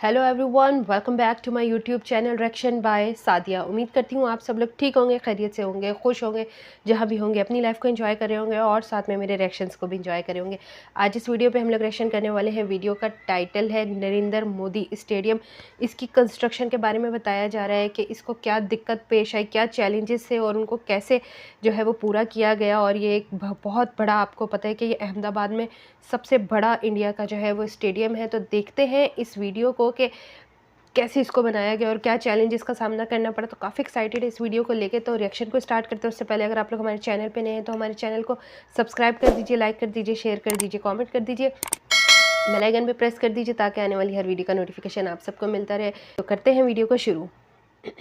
Hello everyone, welcome back to my YouTube channel reaction by Sadia. उम्मीद करती हूँ आप सब लोग ठीक होंगे, खैरियत से होंगे, खुश होंगे, जहाँ भी होंगे अपनी लाइफ को एंजॉय कर रहे होंगे और साथ में मेरे रिएक्शंस को भी एंजॉय कर रहे होंगे। आज इस वीडियो पे हम लोग रिएक्शन करने वाले हैं। वीडियो का टाइटल है नरेंद्र मोदी स्टेडियम। इसकी कंस्ट्रक्शन के बारे में बताया जा रहा है कि इसको क्या दिक्कत पेश आई, क्या चैलेंजेस थे और उनको कैसे जो है वो पूरा किया गया। और ये एक बहुत बड़ा, आपको पता है कि ये अहमदाबाद में सबसे बड़ा इंडिया का जो है वो स्टेडियम है। तो देखते हैं इस वीडियो को कि कैसे इसको बनाया गया और क्या चैलेंजेस का सामना करना पड़ा। तो काफ़ी एक्साइटेड है इस वीडियो को लेके। तो रिएक्शन को स्टार्ट करते हैं उससे पहले अगर आप लोग हमारे चैनल पे नए हैं तो हमारे चैनल को सब्सक्राइब कर दीजिए, लाइक कर दीजिए, शेयर कर दीजिए, कमेंट कर दीजिए, बेल आइकन पे प्रेस कर दीजिए ताकि आने वाली हर वीडियो का नोटिफिकेशन आप सबको मिलता रहे। तो करते हैं वीडियो को शुरू।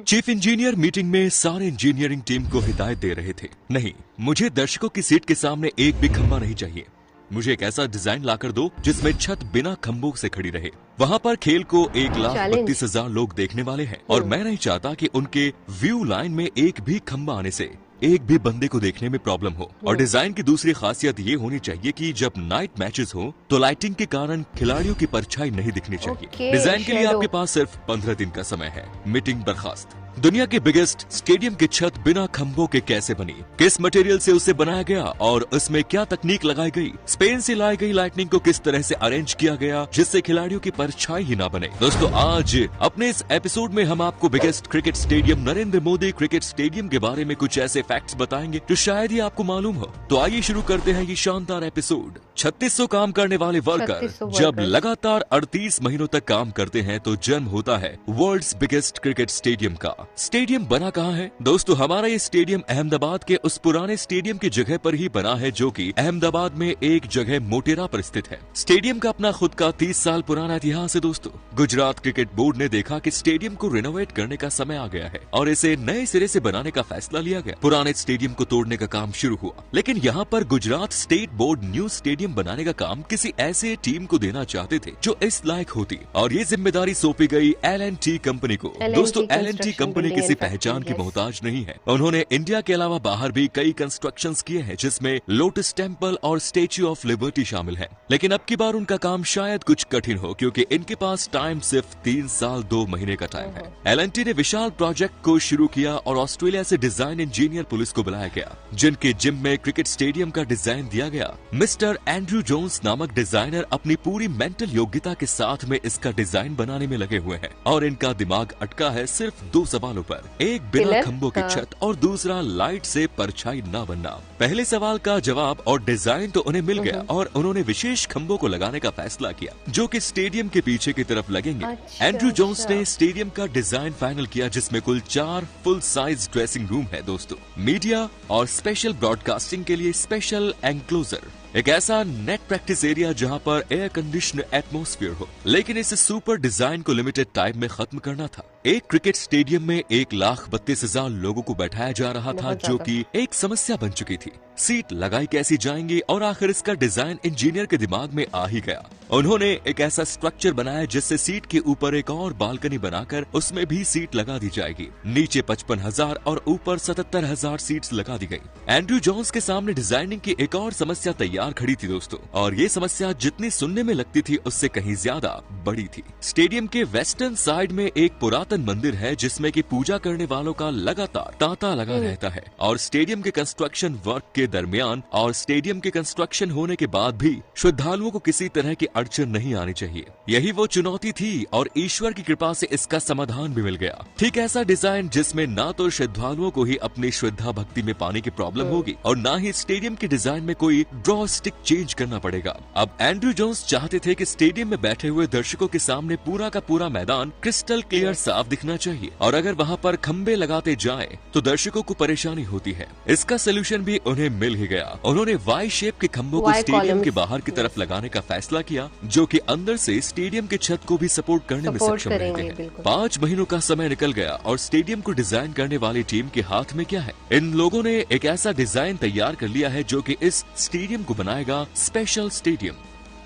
चीफ इंजीनियर मीटिंग में सारे इंजीनियरिंग टीम को हिदायत दे रहे थे, नहीं, मुझे दर्शकों की सीट के सामने एक भी खंबा नहीं चाहिए। मुझे एक ऐसा डिजाइन लाकर दो जिसमें छत बिना खंभों से खड़ी रहे। वहाँ पर खेल को 1,32,000 लोग देखने वाले हैं और मैं नहीं चाहता कि उनके व्यू लाइन में एक भी खंबा आने से एक भी बंदे को देखने में प्रॉब्लम हो। और डिजाइन की दूसरी खासियत ये होनी चाहिए कि जब नाइट मैचेस हो तो लाइटिंग के कारण खिलाड़ियों की परछाई नहीं दिखनी चाहिए। डिजाइन के लिए आपके पास सिर्फ 15 दिन का समय है। मीटिंग बर्खास्त। दुनिया के बिगेस्ट स्टेडियम की छत बिना खंभों के कैसे बनी, किस मटेरियल से उसे बनाया गया और उसमें क्या तकनीक लगाई गई, स्पेन से लाई गई लाइटनिंग को किस तरह से अरेंज किया गया जिससे खिलाड़ियों की परछाई ही ना बने। दोस्तों, आज अपने इस एपिसोड में हम आपको biggest cricket stadium Narendra Modi cricket stadium के बारे में कुछ ऐसे फैक्ट्स बताएंगे जो शायद ही आपको मालूम हो। तो आइए शुरू करते हैं ये शानदार एपिसोड। 3600 काम करने वाले वर्कर जब लगातार 38 महीनों तक काम करते हैं तो जन्म होता है वर्ल्ड्स बिगेस्ट क्रिकेट स्टेडियम का। स्टेडियम बना कहाँ है? दोस्तों, हमारा ये स्टेडियम अहमदाबाद के उस पुराने स्टेडियम की जगह पर ही बना है जो कि अहमदाबाद में एक जगह मोटेरा पर स्थित है। स्टेडियम का अपना खुद का 30 साल पुराना इतिहास है। दोस्तों, गुजरात क्रिकेट बोर्ड ने देखा कि स्टेडियम को रिनोवेट करने का समय आ गया है और इसे नए सिरे से बनाने का फैसला लिया गया। पुराने स्टेडियम को तोड़ने का काम शुरू हुआ, लेकिन यहाँ पर Gujarat state board new stadium बनाने का काम किसी ऐसे टीम को देना चाहते थे जो इस लायक होती, और ये जिम्मेदारी सौंपी गई L&T कंपनी को। दोस्तों, L&T कंपनी किसी पहचान की मोहताज नहीं है। उन्होंने इंडिया के अलावा बाहर भी कई कंस्ट्रक्शंस किए हैं जिसमें लोटस टेम्पल और स्टेच्यू ऑफ लिबर्टी शामिल है। लेकिन अब की बार उनका काम शायद कुछ कठिन हो क्योंकि इनके पास टाइम सिर्फ 3 साल 2 महीने का टाइम है। L&T ने विशाल प्रोजेक्ट को शुरू किया और ऑस्ट्रेलिया से डिजाइन इंजीनियर पुलिस को बुलाया गया जिनके जिम में क्रिकेट स्टेडियम का डिजाइन दिया गया। मिस्टर एंड्रू जोन्स नामक डिजाइनर अपनी पूरी मेंटल योग्यता के साथ में इसका डिजाइन बनाने में लगे हुए हैं और इनका दिमाग अटका है सिर्फ 2 सवालों पर, एक बिना खंभों की छत और दूसरा लाइट से परछाई न बनना। पहले सवाल का जवाब और डिजाइन तो उन्हें मिल गया और उन्होंने विशेष खंभों को लगाने का फैसला किया जो कि स्टेडियम के पीछे की तरफ लगेंगे। एंड्रू जोन्स ने स्टेडियम का डिजाइन फाइनल किया जिसमें कुल 4 फुल साइज ड्रेसिंग रूम है। दोस्तों, मीडिया और स्पेशल ब्रॉडकास्टिंग के लिए स्पेशल एंक्लोजर, एक ऐसा नेट प्रैक्टिस एरिया जहां पर एयर कंडीशन एटमॉस्फेयर हो। लेकिन इस सुपर डिजाइन को लिमिटेड टाइम में खत्म करना था। एक क्रिकेट स्टेडियम में 1,32,000 लोगों को बैठाया जा रहा था जो कि एक समस्या बन चुकी थी। सीट लगाई कैसी जाएंगी और आखिर इसका डिजाइन इंजीनियर के दिमाग में आ ही गया। उन्होंने एक ऐसा स्ट्रक्चर बनाया जिससे सीट के ऊपर एक और बालकनी बनाकर उसमें भी सीट लगा दी जाएगी। नीचे 55,000 और ऊपर 77,000 सीट्स लगा दी गई। एंड्रू जोन्स के सामने डिजाइनिंग की एक और समस्या तैयार खड़ी थी दोस्तों, और ये समस्या जितनी सुनने में लगती थी उससे कहीं ज्यादा बड़ी थी। स्टेडियम के वेस्टर्न साइड में एक पुरातन मंदिर है जिसमें कि पूजा करने वालों का लगातार तांता लगा रहता है और स्टेडियम के कंस्ट्रक्शन वर्क के दरमियान और स्टेडियम के कंस्ट्रक्शन होने के बाद भी श्रद्धालुओं को किसी तरह की अड़चन नहीं आनी चाहिए। यही वो चुनौती थी और ईश्वर की कृपा से इसका समाधान भी मिल गया। ठीक ऐसा डिजाइन जिसमें ना तो श्रद्धालुओं को ही अपनी श्रद्धा भक्ति में पाने की प्रॉब्लम होगी और ना ही स्टेडियम के डिजाइन में कोई ड्रॉ स्टिक चेंज करना पड़ेगा। अब एंड्रू जोन्स चाहते थे कि स्टेडियम में बैठे हुए दर्शकों के सामने पूरा का पूरा मैदान क्रिस्टल क्लियर साफ दिखना चाहिए और अगर वहाँ पर खंबे लगाते जाए तो दर्शकों को परेशानी होती है। इसका सोल्यूशन भी उन्हें मिल ही गया। उन्होंने वाई शेप के खंभों को स्टेडियम के बाहर की तरफ लगाने का फैसला किया जो कि अंदर से स्टेडियम की छत को भी सपोर्ट करने में सक्षम रहते हैं। 5 महीनों का समय निकल गया और स्टेडियम को डिजाइन करने वाली टीम के हाथ में क्या है? इन लोगों ने एक ऐसा डिजाइन तैयार कर लिया है जो कि इस स्टेडियम को बनाएगा स्पेशल स्टेडियम।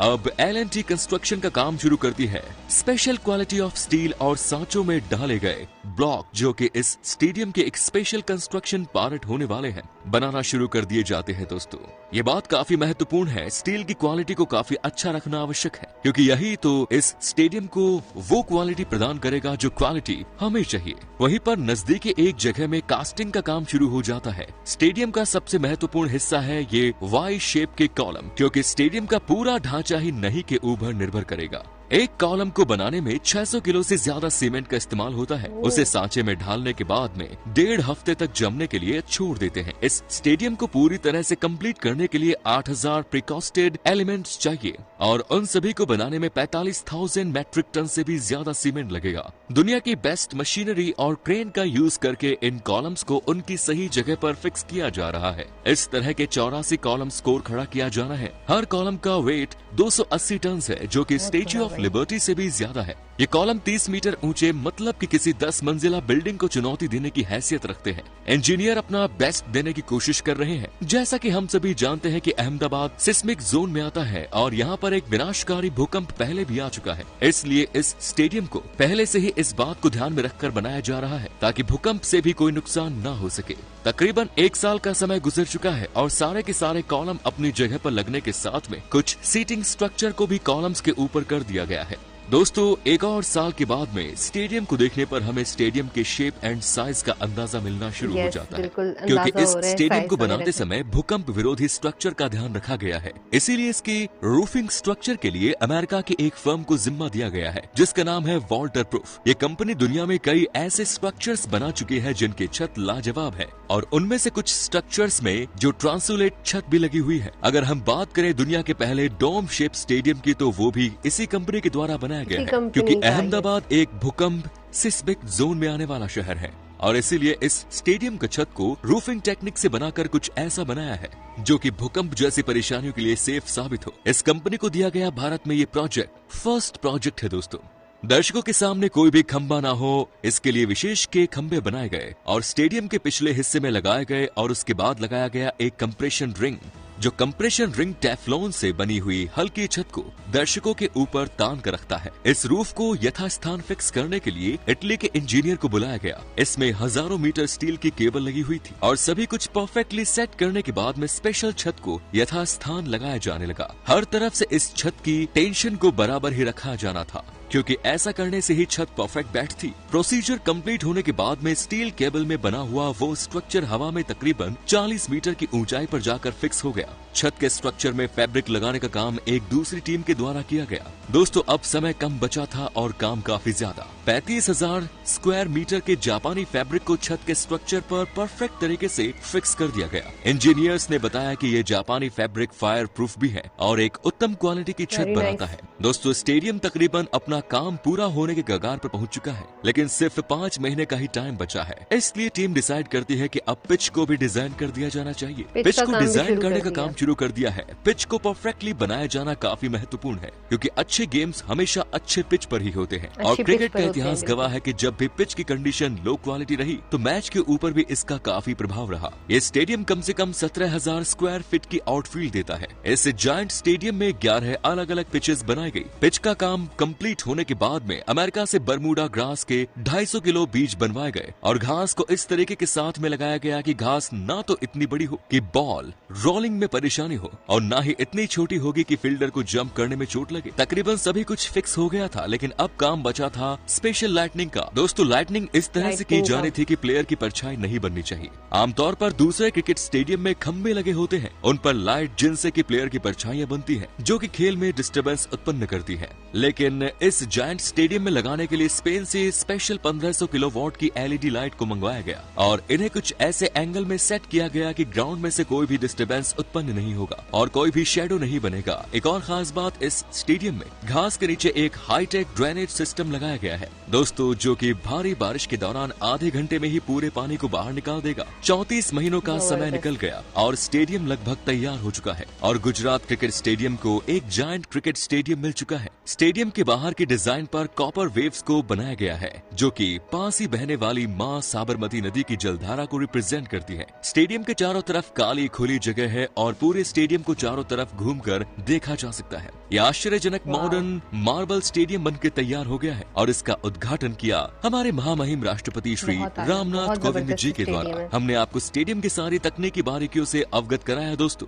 अब L&T कंस्ट्रक्शन का काम शुरू करती है स्पेशल क्वालिटी ऑफ स्टील और सांचों में डाले गए ब्लॉक, जो कि इस स्टेडियम के एक स्पेशल कंस्ट्रक्शन पार्ट होने वाले हैं, बनाना शुरू कर दिए जाते हैं। दोस्तों, ये बात काफी महत्वपूर्ण है। स्टील की क्वालिटी को काफी अच्छा रखना आवश्यक है, क्योंकि यही तो इस स्टेडियम को वो क्वालिटी प्रदान करेगा जो क्वालिटी हमें चाहिए। वहीं पर नजदीकी एक जगह में कास्टिंग का काम शुरू हो जाता है। स्टेडियम का सबसे महत्वपूर्ण हिस्सा है ये वाई शेप के कॉलम, क्योंकि स्टेडियम का पूरा ढांचा ही नही के ऊपर निर्भर करेगा। एक कॉलम को बनाने में 600 किलो से ज्यादा सीमेंट का इस्तेमाल होता है। उसे सांचे में ढालने के बाद में 1.5 हफ्ते तक जमने के लिए छोड़ देते हैं। इस स्टेडियम को पूरी तरह से कंप्लीट करने के लिए 8000 प्रिकॉस्टेड एलिमेंट्स चाहिए और उन सभी को बनाने में 45,000 मैट्रिक टन से भी ज्यादा सीमेंट लगेगा। दुनिया की बेस्ट मशीनरी और क्रेन का यूज करके इन कॉलम्स को उनकी सही जगह पर फिक्स किया जा रहा है। इस तरह के 84 कॉलम स्कोर खड़ा किया जाना है। हर कॉलम का वेट 280 टन है, जो कि स्टैच्यू ऑफ लिबर्टी से भी ज्यादा है। ये कॉलम 30 मीटर ऊंचे, मतलब कि किसी 10 मंजिला बिल्डिंग को चुनौती देने की हैसियत रखते हैं। इंजीनियर अपना बेस्ट देने की कोशिश कर रहे हैं। जैसा कि हम सभी जानते हैं कि अहमदाबाद सिस्मिक जोन में आता है और यहाँ पर एक विनाशकारी भूकंप पहले भी आ चुका है। इसलिए इस स्टेडियम को पहले से ही इस बात को ध्यान में रखकर बनाया जा रहा है ताकि भूकंप से भी कोई नुकसान न हो सके। तकरीबन 1 साल का समय गुजर चुका है और सारे के सारे कॉलम अपनी जगह पर लगने के साथ में कुछ सीटिंग स्ट्रक्चर को भी कॉलम्स के ऊपर कर दिया गया है। दोस्तों, 1 और साल के बाद में स्टेडियम को देखने पर हमें स्टेडियम के शेप एंड साइज का अंदाजा मिलना शुरू हो जाता है, क्योंकि इस स्टेडियम को बनाते समय भूकंप विरोधी स्ट्रक्चर का ध्यान रखा गया है। इसीलिए इसकी रूफिंग स्ट्रक्चर के लिए अमेरिका की एक फर्म को जिम्मा दिया गया है, जिसका नाम है वॉल्टर प्रूफ। ये कंपनी दुनिया में कई ऐसे स्ट्रक्चर्स बना चुकी है जिनकी छत लाजवाब है और उनमें से कुछ स्ट्रक्चर्स में जो ट्रांसुलेट छत भी लगी हुई है। अगर हम बात करें दुनिया के पहले डोम शेप स्टेडियम की, तो वो भी इसी कंपनी के द्वारा बनाया गया है, क्योंकि अहमदाबाद एक भूकंप सिस्मिक जोन में आने वाला शहर है और इसीलिए इस स्टेडियम का छत को रूफिंग टेक्निक से बनाकर कुछ ऐसा बनाया है जो कि भूकंप जैसी परेशानियों के लिए सेफ साबित हो। इस कंपनी को दिया गया भारत में ये प्रोजेक्ट फर्स्ट प्रोजेक्ट है। दोस्तों, दर्शकों के सामने कोई भी खंबा ना हो, इसके लिए विशेष के खंबे बनाए गए और स्टेडियम के पिछले हिस्से में लगाए गए और उसके बाद लगाया गया एक कंप्रेशन रिंग, जो कंप्रेशन रिंग टेफ्लॉन से बनी हुई हल्की छत को दर्शकों के ऊपर तान कर रखता है। इस रूफ को यथास्थान फिक्स करने के लिए इटली के इंजीनियर को बुलाया गया। इसमें हजारों मीटर स्टील की केबल लगी हुई थी और सभी कुछ परफेक्टली सेट करने के बाद में स्पेशल छत को यथास्थान लगाया जाने लगा। हर तरफ से इस छत की टेंशन को बराबर ही रखा जाना था, क्योंकि ऐसा करने से ही छत परफेक्ट बैठती। प्रोसीजर कंप्लीट होने के बाद में स्टील केबल में बना हुआ वो स्ट्रक्चर हवा में तकरीबन 40 मीटर की ऊंचाई पर जाकर फिक्स हो गया। छत के स्ट्रक्चर में फैब्रिक लगाने का काम एक दूसरी टीम के द्वारा किया गया। दोस्तों, अब समय कम बचा था और काम काफी ज्यादा। 35,000 स्क्वायर मीटर के जापानी फैब्रिक को छत के स्ट्रक्चर पर परफेक्ट तरीके से फिक्स कर दिया गया। इंजीनियर्स ने बताया कि ये जापानी फैब्रिक फायर प्रूफ भी है और एक उत्तम क्वालिटी की छत बनाता है। दोस्तों, स्टेडियम तकरीबन अपना काम पूरा होने के कगार पर पहुंच चुका है, लेकिन सिर्फ 5 महीने का ही टाइम बचा है। इसलिए टीम डिसाइड करती है कि अब पिच को भी डिजाइन कर दिया जाना चाहिए। पिच को डिजाइन करने का काम शुरू कर दिया है। पिच को परफेक्टली बनाया जाना काफी महत्वपूर्ण है, क्योंकि अच्छे गेम्स हमेशा अच्छे पिच पर ही होते हैं और क्रिकेट का इतिहास गवाह है कि जब भी पिच की कंडीशन लो क्वालिटी रही तो मैच के ऊपर भी इसका काफी प्रभाव रहा। ये स्टेडियम कम से कम 17,000 स्क्वायर फीट की आउटफील्ड देता है। इस जायंट स्टेडियम में 11 अलग अलग पिचेस बनाई गई। पिच का काम कंप्लीट होने के बाद में अमेरिका से बरमूडा ग्रास के 250 किलो बीज बनवाए गए और घास को इस तरीके के साथ में लगाया गया कि घास ना तो इतनी बड़ी हो कि बॉल रोलिंग में परेशानी हो और ना ही इतनी छोटी होगी कि फील्डर को जंप करने में चोट लगे। तकरीबन सभी कुछ फिक्स हो गया था, लेकिन अब काम बचा था स्पेशल लाइटनिंग का। दोस्तों, लाइटनिंग इस तरह से की जानी थी कि प्लेयर की परछाई नहीं बननी चाहिए। आमतौर पर दूसरे क्रिकेट स्टेडियम में खंबे लगे होते हैं, उन पर लाइट जिनसे की प्लेयर की परछाइयां बनती है, जो कि खेल में डिस्टर्बेंस उत्पन्न करती है। लेकिन इस जायंट स्टेडियम में लगाने के लिए स्पेन से स्पेशल 1500 किलोवाट की LED लाइट को मंगवाया गया और इन्हें कुछ ऐसे एंगल में सेट किया गया कि ग्राउंड में से कोई भी डिस्टर्बेंस उत्पन्न नहीं होगा और कोई भी शेडो नहीं बनेगा। एक और खास बात, इस स्टेडियम में घास के नीचे एक हाईटेक ड्रेनेज सिस्टम लगाया गया है दोस्तों, जो कि भारी बारिश के दौरान आधे घंटे में ही पूरे पानी को बाहर निकाल देगा। 34 महीनों का समय निकल गया और स्टेडियम लगभग तैयार हो चुका है और गुजरात क्रिकेट स्टेडियम को एक जायंट क्रिकेट स्टेडियम मिल चुका है। स्टेडियम के बाहर की डिजाइन पर कॉपर वेव्स को बनाया गया है, जो कि पास ही बहने वाली मां साबरमती नदी की जलधारा को रिप्रेजेंट करती है। स्टेडियम के चारों तरफ काली खुली जगह है और पूरी पूरे स्टेडियम को चारों तरफ घूमकर देखा जा सकता है। यह आश्चर्यजनक मॉडर्न मार्बल स्टेडियम बनकर तैयार हो गया है और इसका उद्घाटन किया हमारे महामहिम राष्ट्रपति श्री रामनाथ कोविंद जी के द्वारा। हमने आपको स्टेडियम की सारी तकनीकी बारीकियों से अवगत कराया दोस्तों।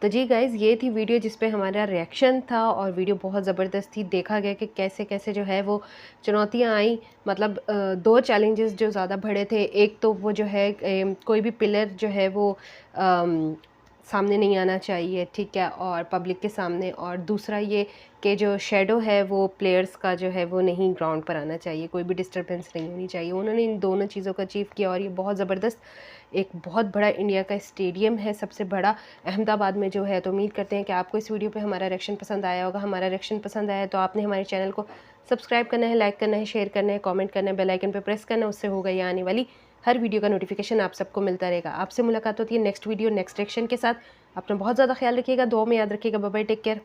तो जी गाइज़, ये थी वीडियो जिस पे हमारा रिएक्शन था और वीडियो बहुत ज़बरदस्त थी। देखा गया कि कैसे कैसे जो है वो चुनौतियाँ आई। मतलब दो चैलेंजेस जो ज़्यादा बड़े थे। एक तो वो जो है कोई भी पिलर जो है वो सामने नहीं आना चाहिए, ठीक है, और पब्लिक के सामने। और दूसरा ये कि जो शेडो है वो प्लेयर्स का जो है वो नहीं ग्राउंड पर आना चाहिए, कोई भी डिस्टर्बेंस नहीं होनी चाहिए। उन्होंने इन दोनों चीज़ों को अचीव किया और ये बहुत ज़बरदस्त एक बहुत बड़ा इंडिया का स्टेडियम है, सबसे बड़ा अहमदाबाद में जो है। तो उम्मीद करते हैं कि आपको इस वीडियो पे हमारा रिएक्शन पसंद आया होगा। हमारा रिएक्शन पसंद आया तो आपने हमारे चैनल को सब्सक्राइब करना है, लाइक करना है, शेयर करना है, कमेंट करना है, बेल आइकन पे प्रेस करना है। उससे होगा ये आने वाली हर वीडियो का नोटिफिकेशन आप सबको मिलता रहेगा। आपसे मुलाकात होती है नेक्स्ट वीडियो नेक्स्ट रिएक्शन के साथ। अपना बहुत ज़्यादा ख्याल रखिएगा, दुआ में याद रखिएगा। Bye bye, take care.